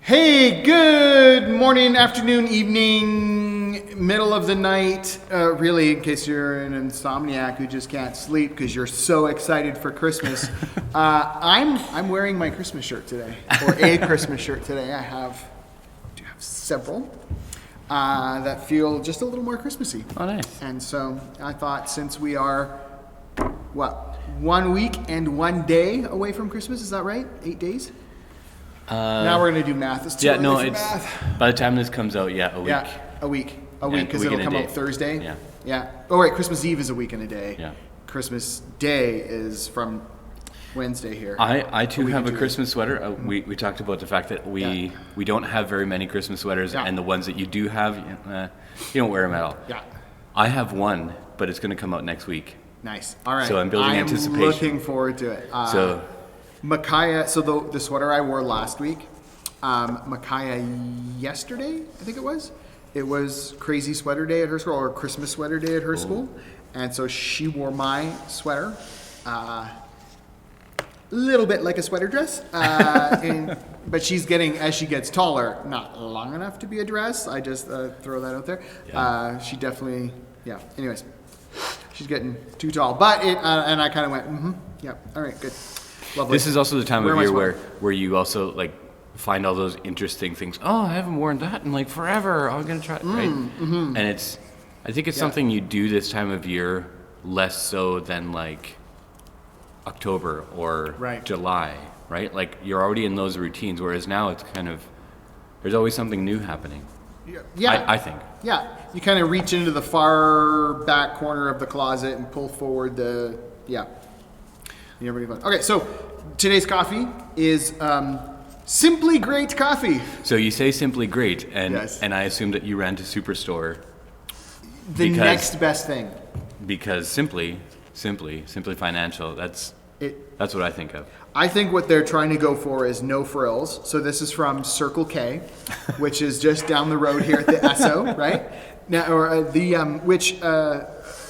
Hey, good morning, afternoon, evening, middle of the night. Really, in case you're an insomniac who just can't sleep because you're so excited for Christmas. I'm wearing my Christmas shirt today, or a Christmas shirt today. I have several that feel just a little more Christmassy. Oh, nice. And so I thought, since we are 1 week and 1 day away from Christmas, is that right? 8 days. Now we're gonna do math. It's too early for math. By the time this comes out, a week. Yeah, a week, because it'll come out Thursday. Yeah. Oh, right, Christmas Eve is a week and a day. Yeah. Christmas Day is from Wednesday here. I too have a Christmas sweater. We talked about the fact that we don't have very many Christmas sweaters, and the ones that you do have, you don't wear them at all. Yeah. I have one, but it's going to come out next week. Nice. All right. So I'm building anticipation. I'm looking forward to it. Micaiah, so the sweater I wore last week, Micaiah yesterday, I think it was crazy sweater day at her school, or Christmas sweater day at her school. And so she wore my sweater, a little bit like a sweater dress, but she's getting, as she gets taller, not long enough to be a dress. I just throw that out there. Yeah. She definitely, anyways, she's getting too tall. But and I kind of went, all right, good. Lovely. This is also the time of year where you also find all those interesting things. Oh, I haven't worn that in forever. I'm gonna try it, right? Mm-hmm. And I think it's something you do this time of year less so than October or July, right? You're already in those routines, whereas now it's kind of, there's always something new happening. Yeah. I think. Yeah, you kind of reach into the far back corner of the closet and pull forward Okay, so today's coffee is Simply Great Coffee. So you say Simply Great, and I assume that you ran to Superstore. Next best thing. Because Simply Financial, that's what I think of. I think what they're trying to go for is no frills. So this is from Circle K, which is just down the road here at the Esso, right? Now, or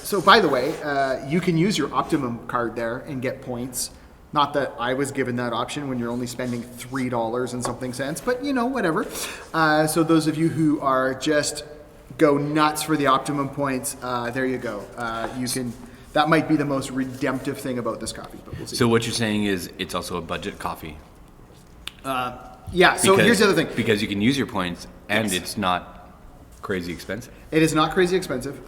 so by the way, you can use your Optimum card there and get points. Not that I was given that option when you're only spending $3 and something cents, but whatever. So those of you who are just go nuts for the Optimum points, there you go. You can. That might be the most redemptive thing about this coffee, but we'll see. So what you're saying is it's also a budget coffee. So here's the other thing. Because you can use your points and it's not crazy expensive. It is not crazy expensive.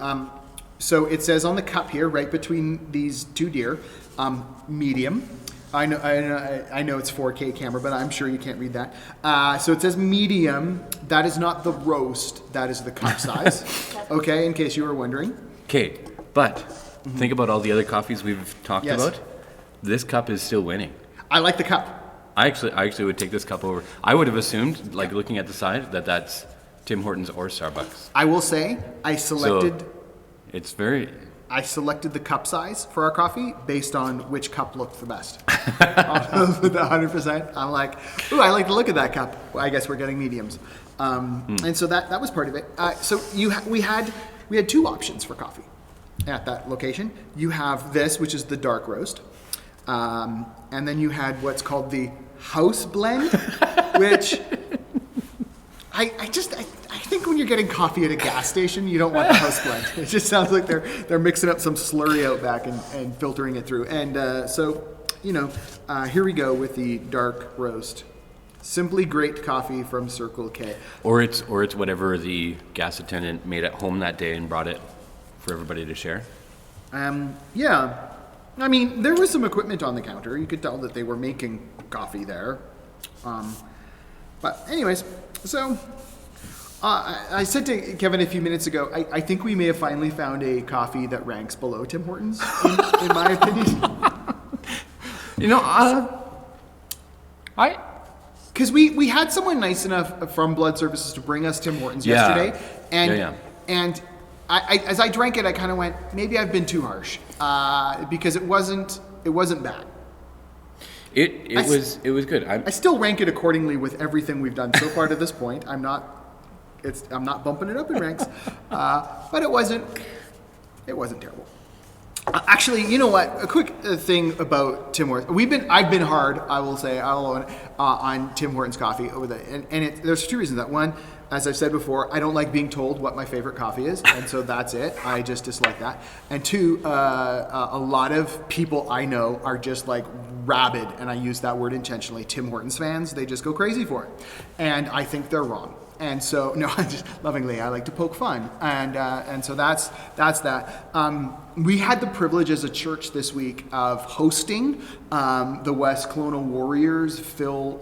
So it says on the cup here, right between these two deer, medium. I know it's 4K camera, but I'm sure you can't read that. So it says medium. That is not the roast. That is the cup size. Okay, in case you were wondering. Okay, but think about all the other coffees we've talked about. This cup is still winning. I like the cup. I actually would take this cup over. I would have assumed, looking at the side, that's Tim Hortons or Starbucks. I will say I selected the cup size for our coffee based on which cup looked the best. 100%. I'm like, ooh, I like the look of that cup. Well, I guess we're getting mediums. And so that was part of it. So we had two options for coffee at that location. You have this, which is the dark roast. And then you had what's called the house blend, which I think when you're getting coffee at a gas station, you don't want the house blend. It just sounds like they're mixing up some slurry out back and filtering it through. And here we go with the dark roast. Simply Great Coffee from Circle K. Or it's whatever the gas attendant made at home that day and brought it for everybody to share. Yeah. I mean, there was some equipment on the counter. You could tell that they were making coffee there. But anyways, so I said to Kevin a few minutes ago, I think we may have finally found a coffee that ranks below Tim Hortons, in my opinion. Because we had someone nice enough from Blood Services to bring us Tim Hortons yesterday, and I as I drank it, I kind of went, maybe I've been too harsh, because it wasn't bad. It was good. I still rank it accordingly with everything we've done so far to this point. I'm not bumping it up in ranks, but it wasn't terrible. Actually, you know what? A quick thing about Tim Hortons. I've been hard, I will say, I'll own it, on Tim Hortons coffee over there's two reasons. That one, as I've said before, I don't like being told what my favorite coffee is, and so that's it. I just dislike that. And two, a lot of people I know are just like rabid, and I use that word intentionally, Tim Hortons fans. They just go crazy for it, and I think they're wrong. And so, no, I just lovingly, I like to poke fun, and so that's that. We had the privilege as a church this week of hosting the West Kelowna Warriors fill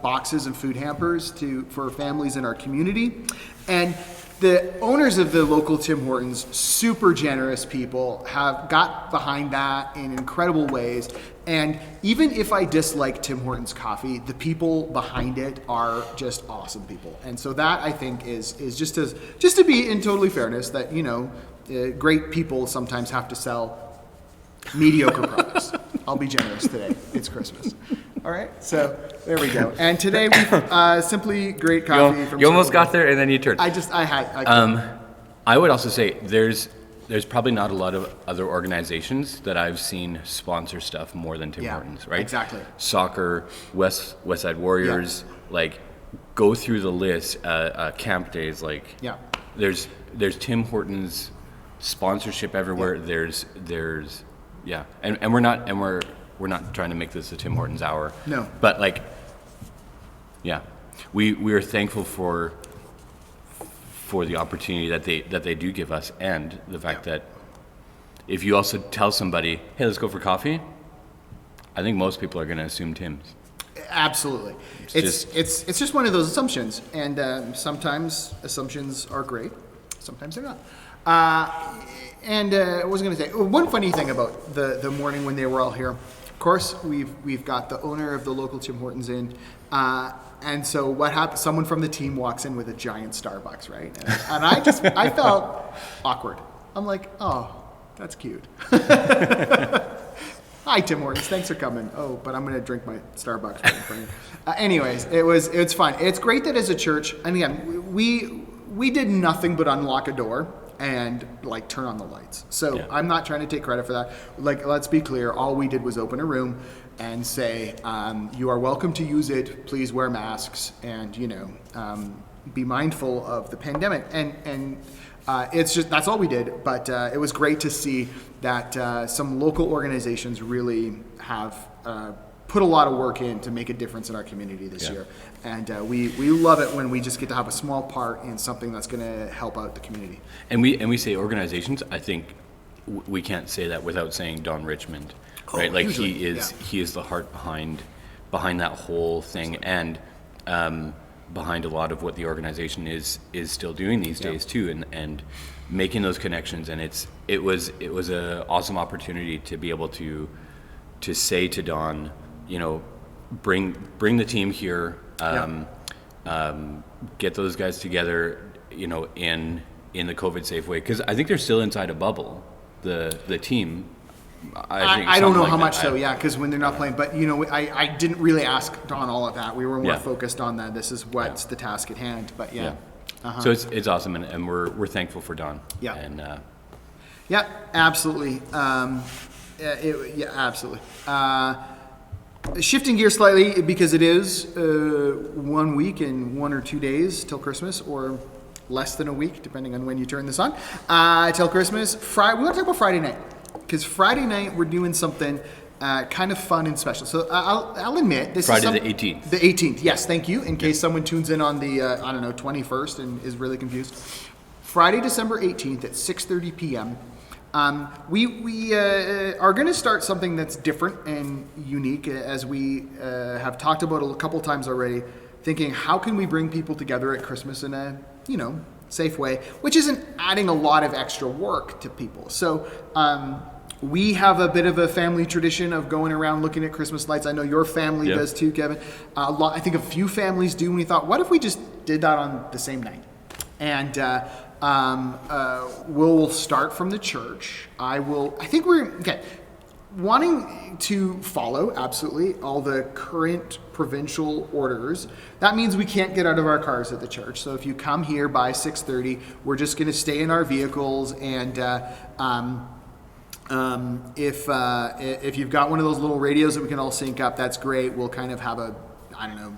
boxes and food hampers for families in our community, and the owners of the local Tim Hortons, super generous people, have got behind that in incredible ways. And even if I dislike Tim Hortons coffee, the people behind it are just awesome people. And so that, I think, is just to be in totally fairness, that, you know, great people sometimes have to sell mediocre products. I'll be generous today. It's Christmas. All right, so there we go. And today we Simply Great Coffee. You almost got there and then you turned. I would also say there's probably not a lot of other organizations that I've seen sponsor stuff more than Tim Hortons, right? Exactly. Soccer, West Side Warriors, like go through the list. Camp days, like there's Tim Hortons sponsorship everywhere. Yeah. And we're not trying to make this a Tim Hortons hour. No. But like, yeah, we are thankful for the opportunity that they do give us, and the fact that if you also tell somebody, hey, let's go for coffee, I think most people are going to assume Tim's. Absolutely. It's just one of those assumptions, and sometimes assumptions are great, sometimes they're not. I was going to say one funny thing about the morning when they were all here. Of course, we've got the owner of the local Tim Hortons in, and so what happens? Someone from the team walks in with a giant Starbucks, right? And I felt awkward. I'm like, oh, that's cute. Hi, Tim Hortons. Thanks for coming. Oh, but I'm going to drink my Starbucks right in front of you. Anyways, it's fun. It's great that as a church, and again, we did nothing but unlock a door and like turn on the lights. So I'm not trying to take credit for that. Like, let's be clear. All we did was open a room and say, you are welcome to use it. Please wear masks and, be mindful of the pandemic. And it's just, that's all we did. But it was great to see that some local organizations really have put a lot of work in to make a difference in our community this year. And we love it when we just get to have a small part in something that's going to help out the community. And we say organizations. I think we can't say that without saying Don Richmond, right? Like usually, he is the heart behind that whole thing, and behind a lot of what the organization is still doing these days too, and making those connections. And it was an awesome opportunity to be able to say to Don, bring the team here, get those guys together, in the COVID safe way, because I think they're still inside a bubble, the team. I don't know how much so, because when they're not playing, but I didn't really ask Don all of that. We were more focused on that. This is what's the task at hand, but So it's awesome, and we're thankful for Don. And absolutely. Absolutely. Shifting gears slightly, because it is 1 week and 1 or 2 days till Christmas, or less than a week, depending on when you turn this on, till Christmas. We want to talk about Friday night, because Friday night we're doing something kind of fun and special. So I'll admit, this Friday is the 18th. The 18th, yes, thank you. In case someone tunes in on the 21st and is really confused. Friday, December 18th at 6:30 p.m. We are going to start something that's different and unique, as we have talked about a couple times already, thinking how can we bring people together at Christmas in a, safe way, which isn't adding a lot of extra work to people. So we have a bit of a family tradition of going around looking at Christmas lights. I know your family does too, Kevin. I think a few families do, and we thought, what if we just did that on the same night? And we'll start from the church. Wanting to follow, absolutely, all the current provincial orders. That means we can't get out of our cars at the church. So if you come here by 6:30, we're just going to stay in our vehicles and If you've got one of those little radios that we can all sync up, that's great. We'll kind of have I don't know.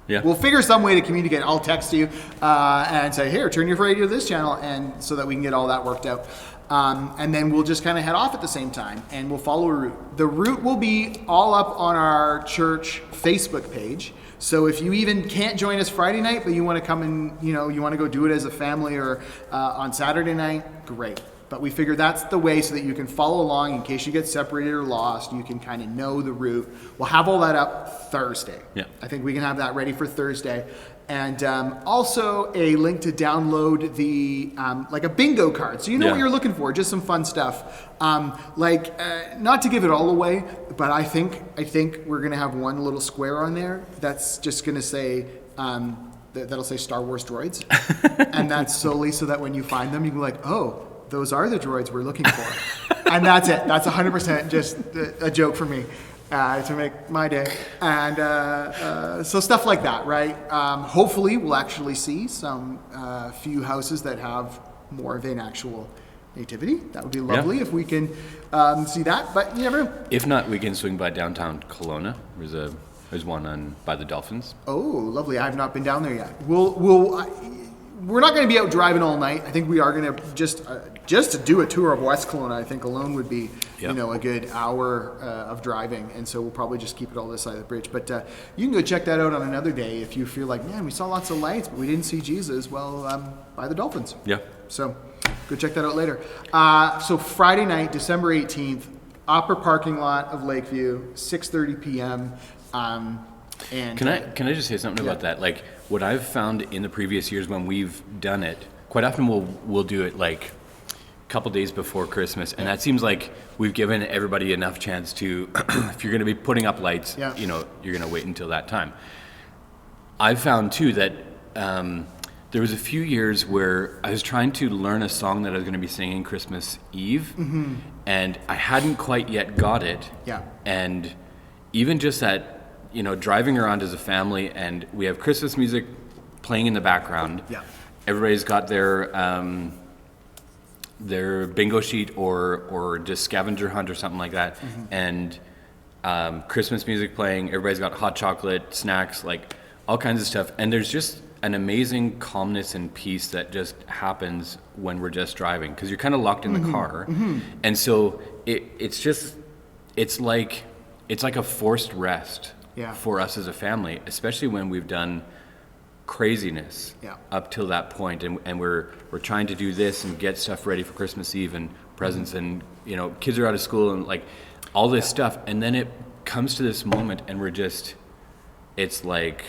Yeah. We'll figure some way to communicate. I'll text you and say, here, turn your radio to this channel, and so that we can get all that worked out. And then we'll just kind of head off at the same time, and we'll follow a route. The route will be all up on our church Facebook page. So if you even can't join us Friday night, but you want to come and, you want to go do it as a family or on Saturday night, great. But we figure that's the way so that you can follow along in case you get separated or lost. You can kind of know the route. We'll have all that up Thursday. Yeah. I think we can have that ready for Thursday. And also a link to download the like a bingo card, so you know what you're looking for. Just some fun stuff. Not to give it all away, but I think we're gonna have one little square on there that's just gonna say that'll say Star Wars droids, and that's solely so that when you find them, you can be like, oh, those are the droids we're looking for, and that's it. That's 100% just a joke for me. To make my day. And so stuff like that, right? Hopefully we'll actually see some few houses that have more of an actual nativity. That would be lovely if we can see that, but you never know. If not, we can swing by downtown Kelowna. There's one by the Dolphins. Oh, lovely. I have not been down there yet. We're not going to be out driving all night. I think we are going to just to do a tour of West Kelowna. I think alone would be, a good hour of driving, and so we'll probably just keep it all this side of the bridge. But you can go check that out on another day if you feel like, man, we saw lots of lights, but we didn't see Jesus. Well, by the Dolphins. Yeah. So go check that out later. So Friday night, December 18th, upper parking lot of Lakeview, 6:30 p.m. And can I just say something about that? Like what I've found in the previous years when we've done it, quite often we'll do it like a couple days before Christmas, and that seems like we've given everybody enough chance to, if you're going to be putting up lights, you're going to wait until that time. I've found too that there was a few years where I was trying to learn a song that I was going to be singing Christmas Eve, and I hadn't quite yet got it. Yeah. And even just that, driving around as a family, and we have Christmas music playing in the background. Yeah. Everybody's got their bingo sheet or just scavenger hunt or something like that, and Christmas music playing. Everybody's got hot chocolate, snacks, like all kinds of stuff. And there's just an amazing calmness and peace that just happens when we're just driving, because you're kind of locked in the car, and so it's like a forced rest for us as a family, especially when we've done craziness up till that point, and we're trying to do this and get stuff ready for Christmas Eve and presents, and kids are out of school and like all this stuff, and then it comes to this moment and it's like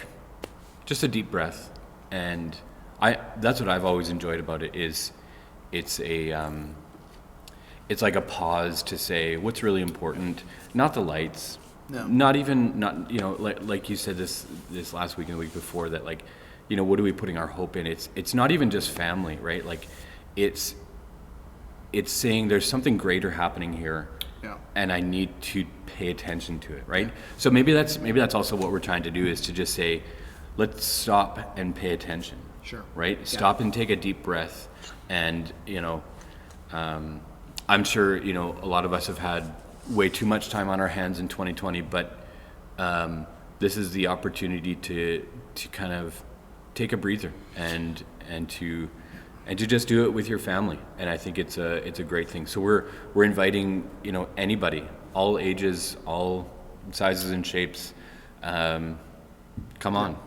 just a deep breath. And that's what I've always enjoyed about it, is it's like a pause to say what's really important, not the lights, not like you said this last week and the week before, that like, what are we putting our hope in? It's not even just family, right? Like it's saying there's something greater happening here, and I need to pay attention to it, right? So maybe that's also what we're trying to do, is to just say, let's stop and pay attention. Sure. Right? Stop and take a deep breath. And, I'm sure, a lot of us have had way too much time on our hands in 2020, but this is the opportunity to kind of take a breather and to just do it with your family. And I think it's a great thing. So we're inviting, anybody, all ages, all sizes and shapes, come on.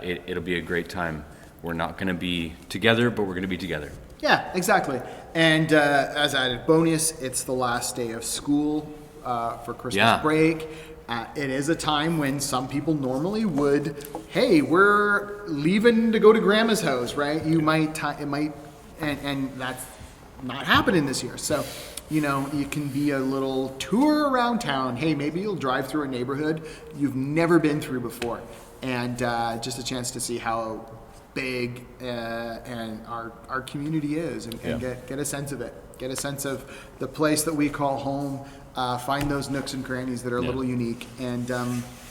It'll be a great time. We're not going to be together, but we're going to be together. Yeah, exactly. And as added bonus, it's the last day of school for Christmas break. It is a time when some people normally would, hey, we're leaving to go to grandma's house, right? And that's not happening this year. So, you can be a little tour around town. Hey, maybe you'll drive through a neighborhood you've never been through before. And just a chance to see how big and our community is, and get a sense of it. Get a sense of the place that we call home. Find those nooks and crannies that are a little unique, and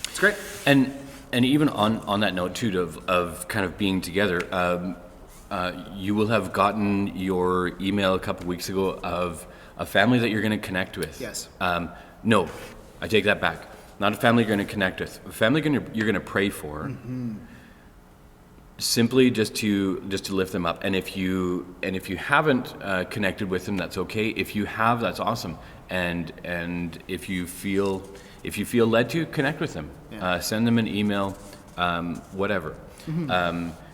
it's great. And even on that note too, of kind of being together, you will have gotten your email a couple weeks ago of a family that you're going to connect with. Yes. No, I take that back. Not a family you're going to connect with. A family you're going to pray for. Simply just to lift them up. And if you haven't connected with them, that's okay. If you have, that's awesome. And if you feel led to, connect with them. Yeah. Send them an email, whatever.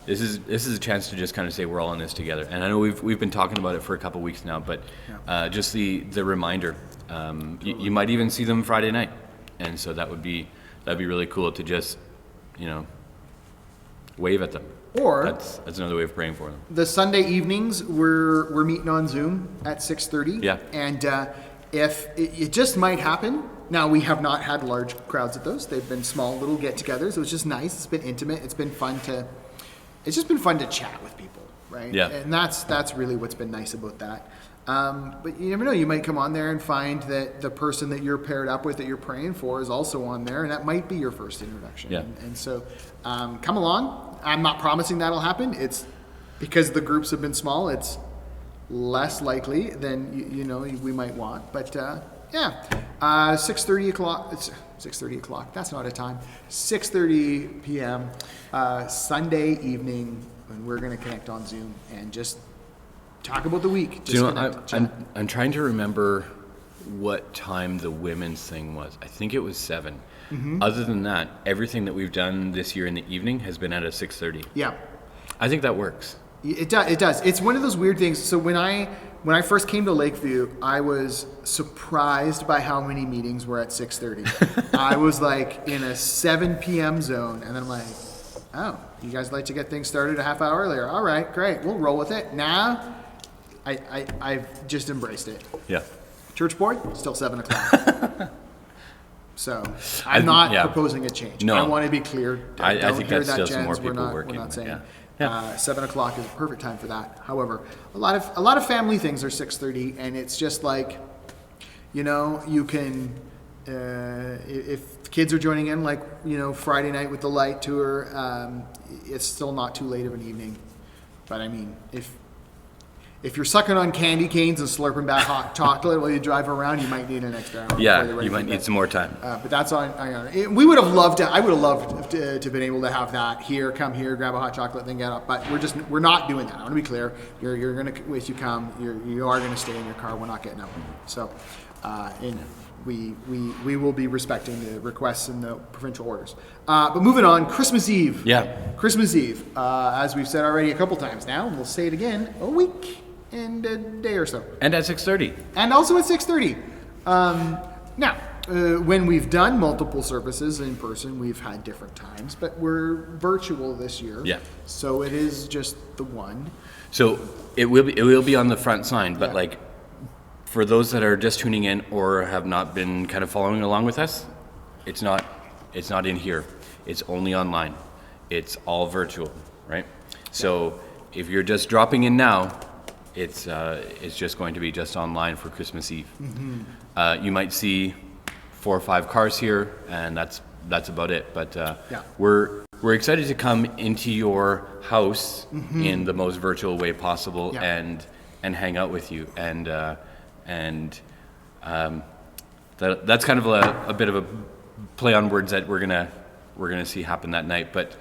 This is a chance to just kind of say we're all in this together. And I know we've been talking about it for a couple weeks now, but just the reminder. You might even see them Friday night, and so that'd be really cool to just wave at them. Or that's another way of praying for them. the Sunday evenings, we're meeting on Zoom at 6:30. Yeah. And if it just might happen. Now, we have not had large crowds at those. They've been small little get-togethers. It was just nice. It's been intimate. It's just been fun to chat with people, right? Yeah. And that's really what's been nice about that. But you never know. You might come on there and find that the person that you're paired up with, that you're praying for, is also on there, and that might be your first introduction. Yeah. And so, come along. I'm not promising that'll happen. It's because the groups have been small. It's less likely than we might want. But 6:30 o'clock. It's 6:30 o'clock. That's not a time. 6:30 p.m. Sunday evening, when we're going to connect on Zoom and just talk about the week. Do you know, I'm trying to remember what time the women's thing was. I think it was 7. Other than that, everything that we've done this year in the evening has been at a 6:30. Yeah. I think that works. It does. It's one of those weird things. So when I first came to Lakeview, I was surprised by how many meetings were at 6:30. I was like in a 7 p.m. zone, and then I'm like, oh, you guys like to get things started a half hour earlier? All right, great, we'll roll with it. Now, I've just embraced it. Yeah. Church board, still 7 o'clock. So I'm not proposing a change. No. I want to be clear. I think that's still some more Jens. people We're working. not saying. Yeah. 7 o'clock is a perfect time for that. However, a lot of family things are 6:30, and it's just like, you can, if kids are joining in, like Friday night with the light tour, it's still not too late of an evening. But I mean, if you're sucking on candy canes and slurping back hot chocolate while you drive around, you might need an extra hour. Yeah, you might need some more time. But that's on. We would have loved to. I would have loved to have been able to have that here. Come here, grab a hot chocolate, then get up. But we're not doing that. I want to be clear. You're gonna, if you come, you are gonna stay in your car. We're not getting up. So, we will be respecting the requests and the provincial orders. But moving on, Christmas Eve. Yeah. Christmas Eve. As we've said already a couple times now, and we'll say it again. A week and a day or so. And at 6:30. And also at 6:30. Now, when we've done multiple services in person, we've had different times, but we're virtual this year. Yeah. So it is just the one. So it will be on the front sign, but Yeah. for those that are just tuning in or have not been kind of following along with us, it's not in here. It's only online. It's all virtual, right? So if you're just dropping in now, it's just going to be just online for Christmas Eve. You might see 4 or 5 cars here, and that's about it. But we're excited to come into your house in the most virtual way possible and hang out with you. And that's kind of a bit of a play on words that we're gonna see happen that night. But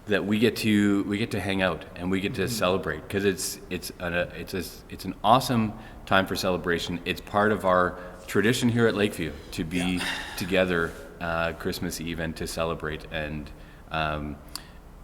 that we get to hang out and we get to celebrate, because it's an awesome time for celebration. It's part of our tradition here at Lakeview to be together Christmas Eve and to celebrate. And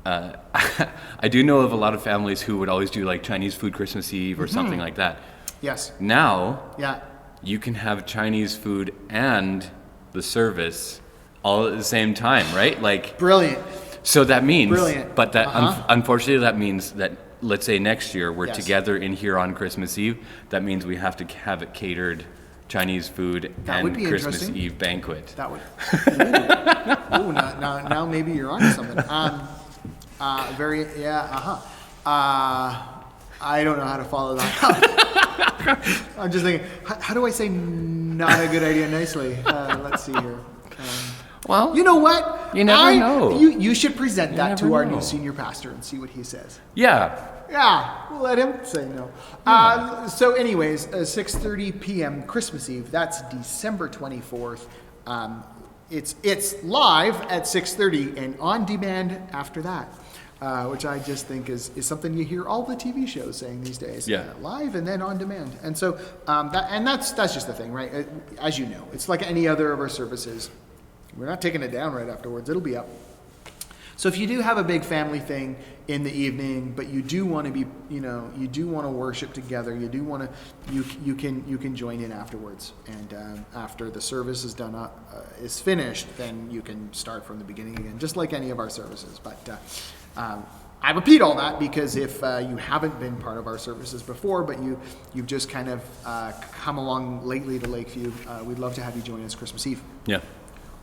I do know of a lot of families who would always do like Chinese food Christmas Eve or something like that. Yes. Now, Yeah. you can have Chinese food and the service all at the same time, right? Like, Brilliant. so that means, Brilliant. but that unfortunately that means that, let's say next year we're Yes. together in here on Christmas Eve. That means we have to have it catered Chinese food That would and be Christmas interesting. Eve banquet. That would. Ooh, now maybe you're onto something. I don't know how to follow that up. I'm just thinking, how do I say not a good idea nicely? Let's see here. Well, you know what? you never know. You should present You that to never our know. new senior pastor and see what he says. Yeah. Yeah, we'll let him say no. So anyways, 6:30 p.m. Christmas Eve. That's December 24th. It's live at 6:30 and on demand after that, which I just think is something you hear all the TV shows saying these days. Yeah. Live and then on demand. And so that's just the thing, right? As you know, it's like any other of our services. We're not taking it down right afterwards. It'll be up. So if you do have a big family thing in the evening, but you do want to be, you do want to worship together, you do want to, you can join in afterwards. And after the service is is finished, then you can start from the beginning again, just like any of our services. But I repeat all that because if you haven't been part of our services before, but you've just kind of come along lately to Lakeview, we'd love to have you join us Christmas Eve. Yeah.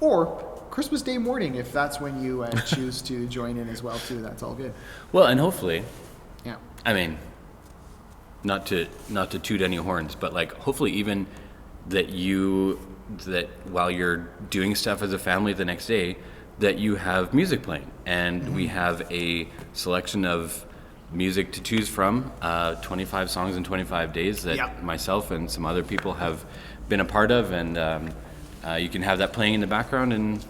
Or Christmas Day morning, if that's when you choose to join in as well, too. That's all good. Well, and hopefully, Yeah. I mean, not to toot any horns, but like hopefully even that while you're doing stuff as a family the next day, that you have music playing, and we have a selection of music to choose from, 25 songs in 25 days that Yep. myself and some other people have been a part of, and you can have that playing in the background and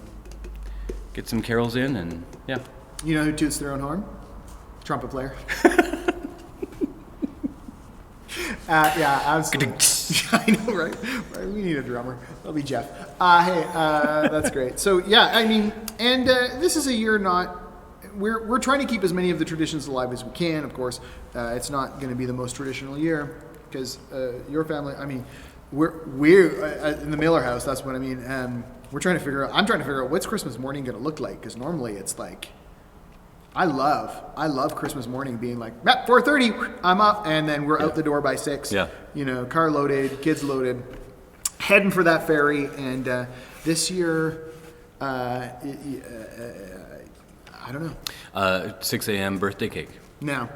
get some carols in, and yeah. You know who toots their own horn? Trumpet player. Yeah, absolutely. I know, right? We need a drummer. That'll be Jeff. Hey, that's great. So yeah, I mean, and this is a year we're trying to keep as many of the traditions alive as we can. Of course, it's not going to be the most traditional year because your family. I mean, we're in the Miller house. That's what I mean. I'm trying to figure out what's Christmas morning going to look like, because normally it's like, I love Christmas morning being like, at 4:30, I'm up, and then we're out the door by 6. Yeah. Car loaded, kids loaded, heading for that ferry. And this year, I don't know. 6 a.m. birthday cake. No.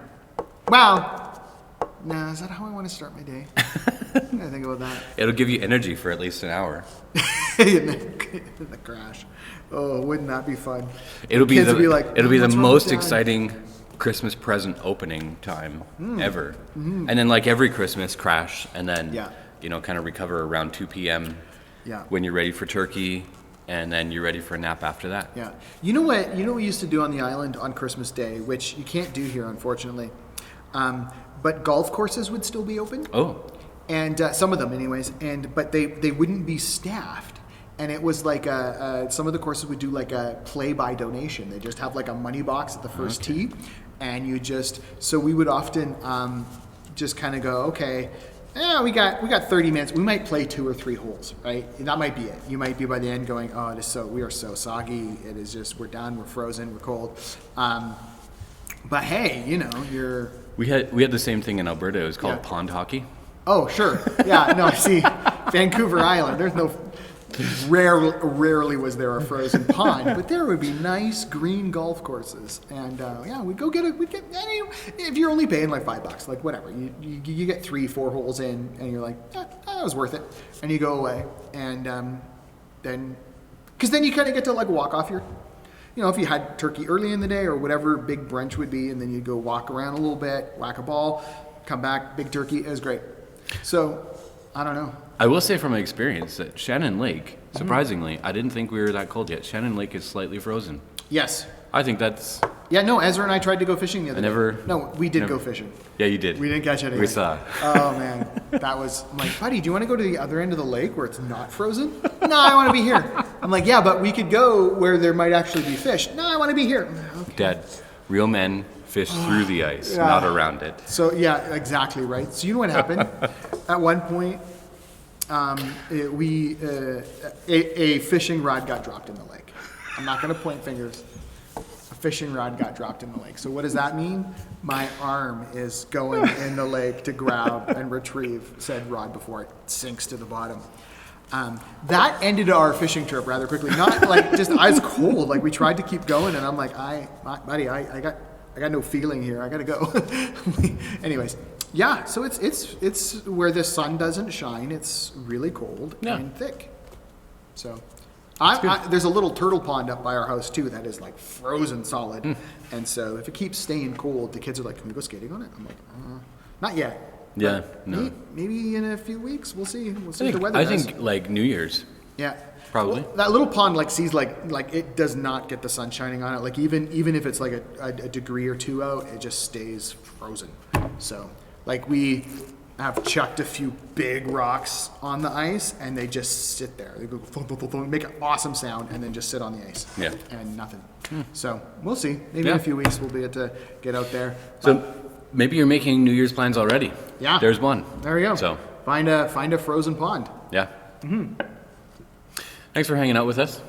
Wow. No, is that how I want to start my day? I gotta think about that. It'll give you energy for at least an hour. in the crash. Oh, wouldn't that be fun? It'll be Kids the would be like, it'll be the "What's wrong most with Dad?" exciting Christmas present opening time ever. And then like every Christmas crash, and then Yeah. kind of recover around 2 p.m. Yeah. when you're ready for turkey, and then you're ready for a nap after that. Yeah. You know what we used to do on the island on Christmas Day, which you can't do here, unfortunately. But golf courses would still be open. Oh, And some of them anyways, but they wouldn't be staffed. And it was like some of the courses would do like a play by donation. They just have like a money box at the first tee, and so we would often just kind of go, okay, we got 30 minutes. We might play 2 or 3 holes, right? And that might be it. You might be by the end going, oh, we are so soggy. It is just, we're done, we're frozen, we're cold. But hey, we had the same thing in Alberta. It was called Yeah. pond hockey. Oh, sure. Yeah, no, see, Vancouver Island, there's no, rarely was there a frozen pond, but there would be nice green golf courses. And we'd go if you're only paying like $5, like whatever, you get 3-4 holes in, and you're like, that was worth it. And you go away. And then you kind of get to like walk off your, if you had turkey early in the day or whatever big brunch would be, and then you go walk around a little bit, whack a ball, come back, big turkey. It was great. So, I don't know. I will say from experience that Shannon Lake, surprisingly, I didn't think we were that cold yet. Shannon Lake is slightly frozen. Yes. I think that's... Yeah, no, Ezra and I tried to go fishing the other day. No, we did go fishing. Yeah, you did. We didn't catch anything. We saw. Oh, man. That was... I'm like, buddy, do you want to go to the other end of the lake where it's not frozen? No, I want to be here. I'm like, yeah, but we could go where there might actually be fish. No, I want to be here. Okay. Dad, real men fish through the ice, not around it. So, yeah, exactly right. So, you know what happened? At one point, a fishing rod got dropped in the lake. I'm not going to point fingers. A fishing rod got dropped in the lake. So what does that mean? My arm is going in the lake to grab and retrieve said rod before it sinks to the bottom. That ended our fishing trip rather quickly. Not like just I was cold. Like we tried to keep going, and I'm like, buddy, I got no feeling here. I got to go. Anyways. Yeah, so it's where the sun doesn't shine. It's really cold and thick. So, There's a little turtle pond up by our house too that is like frozen solid, and so if it keeps staying cold, the kids are like, "Can we go skating on it?" I'm like, "Not yet." Yeah, But no. Maybe in a few weeks we'll see. We'll see what the weather I does. think like New Year's. Yeah. Probably. Well, that little pond sees it does not get the sun shining on it. Like even if it's like a degree or two out, it just stays frozen. So like we have chucked a few big rocks on the ice and they just sit there. They go thump, thump, thump, thump, make an awesome sound and then just sit on the ice. Yeah. And nothing. So we'll see. Maybe in a few weeks we'll be able to get out there. So maybe you're making New Year's plans already. Yeah. There's one. There we go. So find a frozen pond. yeah. Thanks for hanging out with us.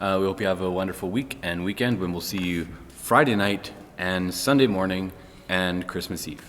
We hope you have a wonderful week and weekend when we'll see you Friday night and Sunday morning and Christmas Eve.